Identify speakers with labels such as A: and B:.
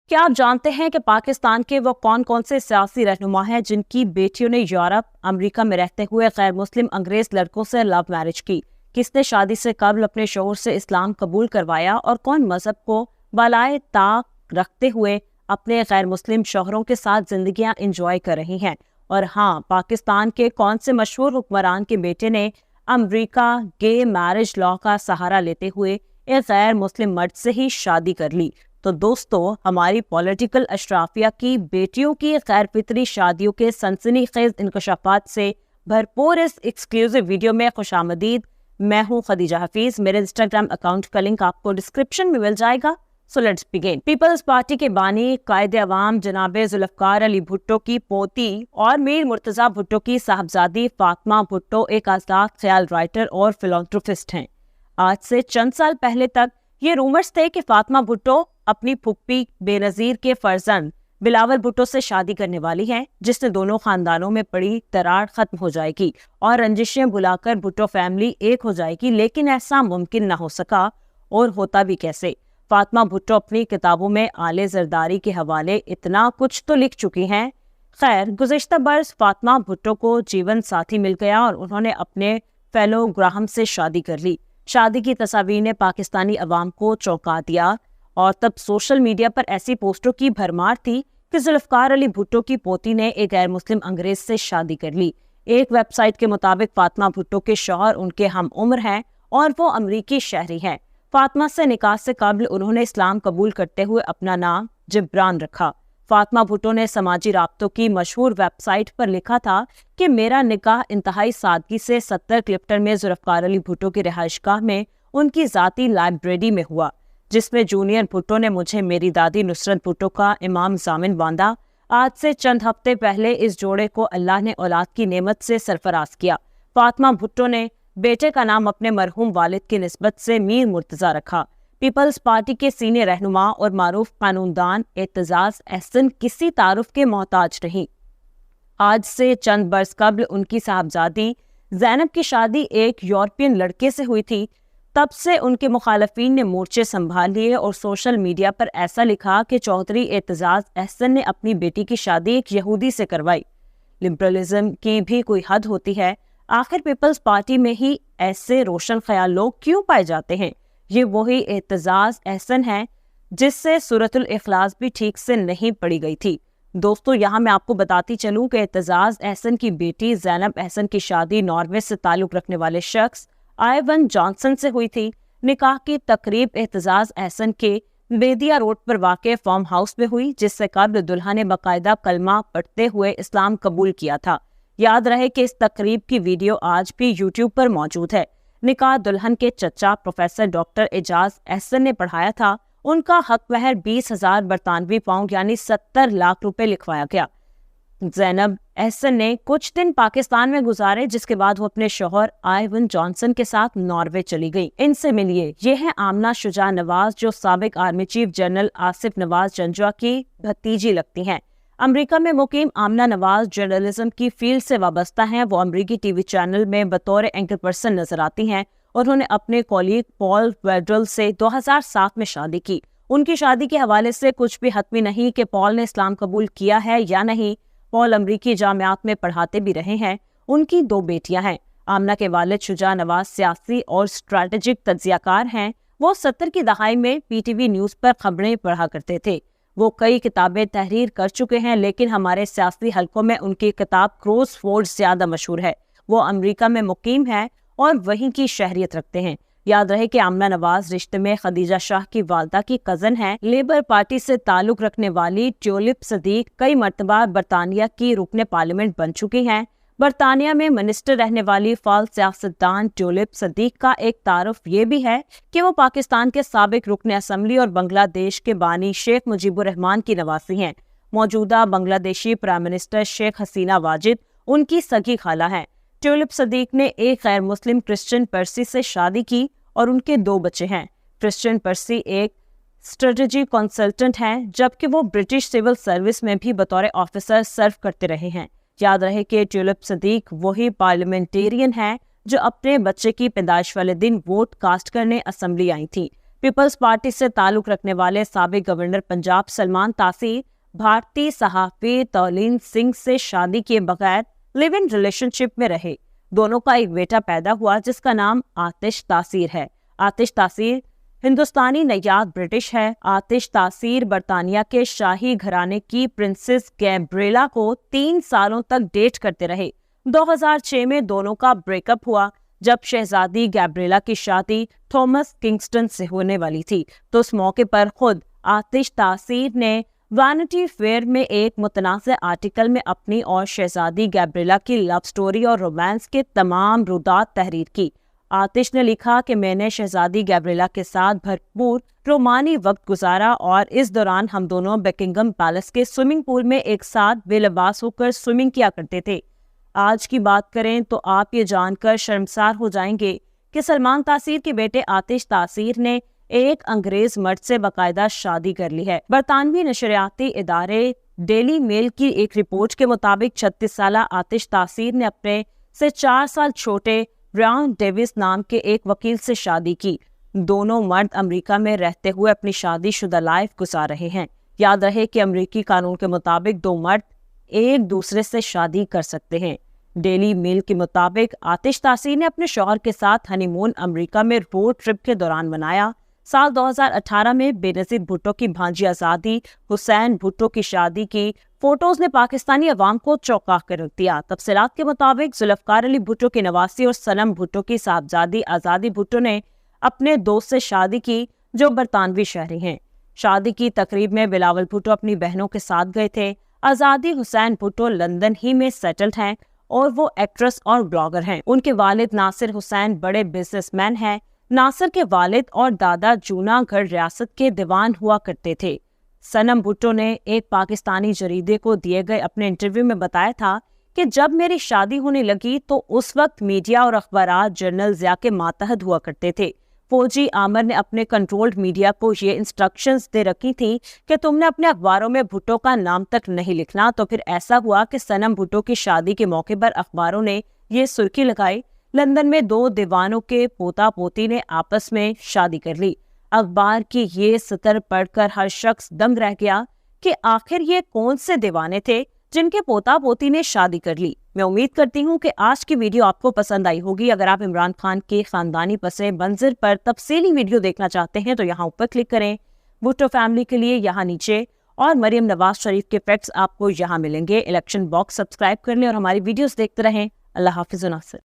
A: क्या आप जानते हैं कि पाकिस्तान के वो कौन कौन से सियासी रहनुमा हैं जिनकी बेटियों ने यूरोप, अमेरिका में रहते हुए गैर मुस्लिम अंग्रेज लड़कों से लव मैरिज की? किसने शादी से कबल अपने शौहर से इस्लाम कबूल करवाया और कौन मजहब को बालाए ताक रखते हुए अपने गैर मुस्लिम शौहरों के साथ जिंदगियां एंजॉय कर रही हैं? और हाँ, पाकिस्तान के कौन से मशहूर हुक्मरान के बेटे ने अमेरिका गे मैरिज लॉ का सहारा लेते हुए एक गैर मुस्लिम मर्द से ही शादी कर ली? तो दोस्तों, हमारी पॉलिटिकल अशराफिया की बेटियों की गैर फितरी शादियों के सनसनीखेज इंकशाफात से भरपूर इस एक्सक्लूसिव वीडियो में खुशामदीद। मैं हूं खदीजा हफीज। मेरे इंस्टाग्राम अकाउंट का लिंक आपको डिस्क्रिप्शन में मिल जाएगा। So let's begin. Peoples Party के बानी कायदे अवाम जनाब जुल्फकार अली भुट्टो की पोती और मीर मुर्तजा भुट्टो की साहबजादी फातिमा भुट्टो एक आजाद ख्याल राइटर और फिलॉन्थ्रोपिस्ट हैं। आज से चंद साल पहले तक ये रूमर्स थे कि फातिमा भुट्टो अपनी फुप्पी बेनजीर के फर्जंद बिलावल भुट्टो से शादी करने वाली हैं, जिससे दोनों खानदानों में पड़ी दरार खत्म हो जाएगी और रंजिशें बुलाकर भुट्टो फैमिली एक हो जाएगी। लेकिन ऐसा मुमकिन न हो सका, और होता भी कैसे। फातिमा भुट्टो अपनी किताबों में आले जरदारी के हवाले इतना कुछ तो लिख चुकी हैं। खैर, गुज़िश्ता बरस फातिमा भुट्टो को जीवन साथी मिल गया और उन्होंने अपने फेलो ग्राहम से शादी कर ली। शादी की तस्वीर ने पाकिस्तानी अवाम को चौंका दिया और तब सोशल मीडिया पर ऐसी पोस्टों की भरमार थी कि जुल्फकार अली भुट्टो की पोती ने एक गैर मुस्लिम अंग्रेज से शादी कर ली। एक वेबसाइट के मुताबिक फातिमा भुट्टो के शौहर उनके हम उम्र हैं और वो अमरीकी शहरी हैं। फातिमा से निकाह से कबल उन्होंने इस्लाम कबूल करते हुए अपना नाम जिब्रान रखा। फातिमा भुट्टो ने समाजी राब्तों की मशहूर वेबसाइट पर लिखा था कि मेरा निकाह इंतहाई सादगी से 70 क्लिफ्टन में जुल्फकार अली भुट्टो की रिहाइशगाह में उनकी जाती लाइब्रेरी में हुआ, जिसमें जूनियर भुट्टो ने मुझे मेरी दादी नुसरत भुट्टो का इमाम जामिन बांधा। आज से चंद हफ्ते पहले इस जोड़े को अल्लाह ने औलाद की नेमत से सरफराज किया। फातिमा भुट्टो ने बेटे का नाम अपने मरहूम वालिद की निस्बत से मीर मुर्तजा रखा। पीपल्स पार्टी के सीनियर रहनुमा और मारूफ कानूनदान एतजाज एहसन किसी तारुफ के मोहताज नहीं। आज से चंद बरस कबल उनकी साहबजादी ज़ैनब की शादी एक यूरोपियन लड़के से हुई थी। तब से उनके मुखालफीन ने मोर्चे संभाल लिए और सोशल मीडिया पर ऐसा लिखा कि चौधरी एतजाज एहसन ने अपनी बेटी की शादी एक यहूदी से करवाई। लिबरलिज्म की भी कोई हद होती है। आखिर पीपल्स पार्टी में ही ऐसे रोशन ख्याल लोग क्यों पाए जाते हैं? ये वही एतजाज एहसन है जिससे सूरतुल इखलास भी ठीक से नहीं पढ़ी गई थी। दोस्तों, यहाँ मैं आपको बताती चलूं कि एतजाज एहसन की बेटी ज़ैनब एहसन की शादी नॉर्वे से ताल्लुक रखने वाले शख्स आयवन जॉनसन से हुई थी। निकाह की तकरीब एतजाज एहसन के बेदिया रोड पर वाक़े फार्म हाउस में हुई, जिससे कबल दुल्हा ने बाकायदा कलमा पढ़ते हुए इस्लाम कबूल किया था। याद रहे कि इस तकरीब की वीडियो आज भी यूट्यूब पर मौजूद है। निकाह दुल्हन के चचा प्रोफेसर डॉक्टर एजाज एहसन ने पढ़ाया था। उनका हक महर 20,000 बरतानवी पाउंड यानी 70 लाख रुपए लिखवाया गया। ज़ैनब एहसन ने कुछ दिन पाकिस्तान में गुजारे, जिसके बाद वो अपने शौहर आयवन जॉनसन के साथ नॉर्वे चली गई। इनसे मिलिए, ये है आमना शुजा नवाज, जो साबिक army chief general Asif Nawaz Janjua की भतीजी लगती हैं। अमेरिका में मुकीम आमना नवाज जर्नलिज्म की फील्ड से वाबस्ता हैं। वो अमेरिकी टीवी चैनल में बतौर एंकर पर्सन नजर आती हैं और उन्होंने अपने कॉलीग पॉल वेड्रल से 2007 में शादी की। उनकी शादी के हवाले से कुछ भी हतमी नहीं कि पॉल ने इस्लाम कबूल किया है या नहीं। पॉल अमरीकी जामियात में पढ़ाते भी रहे हैं। उनकी 2 बेटियां हैं। आमना के वालिद शुजा नवाज सियासी और स्ट्रैटेजिक तज्जियाकार हैं। वो 70 की दहाई में पीटीवी न्यूज़ पर खबरें पढ़ा करते थे। वो कई किताबें तहरीर कर चुके हैं, लेकिन हमारे सियासी हलकों में उनकी किताब क्रॉसवर्ड ज्यादा मशहूर है। वो अमेरिका में मुकीम है और वहीं की शहरियत रखते हैं। याद रहे कि आमना नवाज रिश्ते में खदीजा शाह की वालदा की कजन है। लेबर पार्टी से ताल्लुक रखने वाली ट्यूलिप सदीक कई मरतबा बरतानिया की रुकने पार्लियामेंट बन चुकी हैं। बरतानिया में मिनिस्टर रहने वाली फाल सियासतदान ट्यूलिप सदीक का एक तारुफ ये भी है कि वो पाकिस्तान के साबिक रुकने असम्बली और बांग्लादेश के बानी शेख मुजीबुर रहमान की नवासी हैं। मौजूदा बांग्लादेशी प्राइम मिनिस्टर शेख हसीना वाजिद उनकी सगी खाला हैं। ट्यूलिप सदीक ने एक गैर मुस्लिम क्रिश्चियन पर्सी से शादी की और उनके 2 बच्चे हैं। क्रिश्चियन पर्सी एक स्ट्रेटजी कंसल्टेंट हैं, जबकि वो ब्रिटिश सिविल सर्विस में भी बतौर ऑफिसर सर्व करते रहे हैं। याद रहे कि ट्यूलिप सदीक वही पार्लियामेंटेरियन है जो अपने बच्चे की पैदाइश वाले दिन वोट कास्ट करने असेंबली आई थी। پیپلز پارٹی سے تعلق رکھنے والے سابق گورنر پنجاب سلمان تاثیر بھارتی صحافی تولین سنگھ سے شادی کیے بغیر لیو ان ریلیشن شپ میں رہے۔ دونوں کا ایک بیٹا پیدا ہوا جس کا نام آتش تاثیر ہے۔ آتش تاثیر ہندوستانی نیاد برٹش ہے۔ آتش تاثیر برطانیہ کے شاہی گھرانے کی پرنسس گیبریلا کو 3 سالوں تک ڈیٹ کرتے رہے۔ 2006 میں دونوں کا بریک اپ ہوا جب شہزادی گیبریلا کی شادی تھامس کنگسٹن سے ہونے والی تھی، تو اس موقع پر خود آتش تاثیر نے وینٹی فیئر میں ایک متنازع آرٹیکل میں اپنی اور شہزادی گیبریلا کی لو سٹوری اور رومانس کے تمام رودات تحریر کی۔ آتش نے لکھا کہ میں نے شہزادی گیبریلا کے ساتھ بھرپور رومانی وقت گزارا اور اس دوران ہم دونوں بیکنگم پیلس کے سوئمنگ پول میں ایک ساتھ بے لباس ہو کر سوئمنگ کیا کرتے تھے۔ آج کی بات کریں تو آپ یہ جان کر شرمسار ہو جائیں گے کہ سلمان تاثیر کے بیٹے آتش تاثیر نے ایک انگریز مرد سے باقاعدہ شادی کر لی ہے۔ برطانوی نشریاتی ادارے ڈیلی میل کی ایک رپورٹ کے مطابق 36 سالہ آتش تاثیر نے اپنے سے 4 سال چھوٹے ریان ڈیوس نام کے ایک وکیل سے شادی کی۔ دونوں مرد امریکہ میں رہتے ہوئے اپنی شادی شدہ لائف گزار رہے ہیں۔ یاد رہے کہ امریکی قانون کے مطابق 2 مرد ایک دوسرے سے شادی کر سکتے ہیں۔ ڈیلی میل کے مطابق آتش تاثیر نے اپنے شوہر کے ساتھ ہنی مون امریکہ میں روڈ ٹرپ کے دوران منایا۔ سال 2018 میں بے نظیر بھٹو کی بھانجی آزادی حسین بھٹو کی شادی کی فوٹوز نے پاکستانی عوام کو چونکا کر رکھ دیا۔ تفصیلات کے مطابق ذوالفقار علی بھٹو کی نواسی اور سنم بھٹو کی صاحبزادی آزادی بھٹو نے اپنے دوست سے شادی کی جو برطانوی شہری ہیں۔ شادی کی تقریب میں بلاول بھٹو اپنی بہنوں کے ساتھ گئے تھے۔ آزادی حسین بھٹو لندن ہی میں سیٹلڈ ہیں اور وہ ایکٹریس اور بلاگر ہیں۔ ان کے والد ناصر حسین بڑے بزنس مین ہیں۔ ناصر کے والد اور دادا جونا گڑھ ریاست کے دیوان ہوا کرتے تھے۔ سنم بھٹو نے ایک پاکستانی جریدے کو دیے گئے اپنے انٹرویو میں بتایا تھا کہ جب میری شادی ہونے لگی تو اس وقت میڈیا اور اخبارات جنرل ضیاء کے ماتحت ہوا کرتے تھے۔ فوجی عامر نے اپنے کنٹرولڈ میڈیا کو یہ انسٹرکشنز دے رکھی تھی کہ تم نے اپنے اخباروں میں بھٹو کا نام تک نہیں لکھنا، تو پھر ایسا ہوا کہ سنم بھٹو کی شادی کے موقع پر اخباروں نے یہ سرخی لگائی، لندن میں 2 دیوانوں کے پوتا پوتی نے آپس میں شادی کر لی۔ اخبار کی یہ سطر پڑھ کر ہر شخص دنگ رہ گیا کہ آخر یہ کون سے دیوانے تھے جن کے پوتا پوتی نے شادی کر لی۔ میں امید کرتی ہوں کہ آج کی ویڈیو آپ کو پسند آئی ہوگی۔ اگر آپ عمران خان کے خاندانی پس منظر پر تفصیلی ویڈیو دیکھنا چاہتے ہیں تو یہاں اوپر کلک کریں۔ بھٹو فیملی کے لیے یہاں نیچے، اور مریم نواز شریف کے فیکٹس آپ کو یہاں ملیں گے۔ الیکشن باکس سبسکرائب کر لیں اور ہماری ویڈیوز دیکھتے رہیں۔ اللہ حافظ و ناصر۔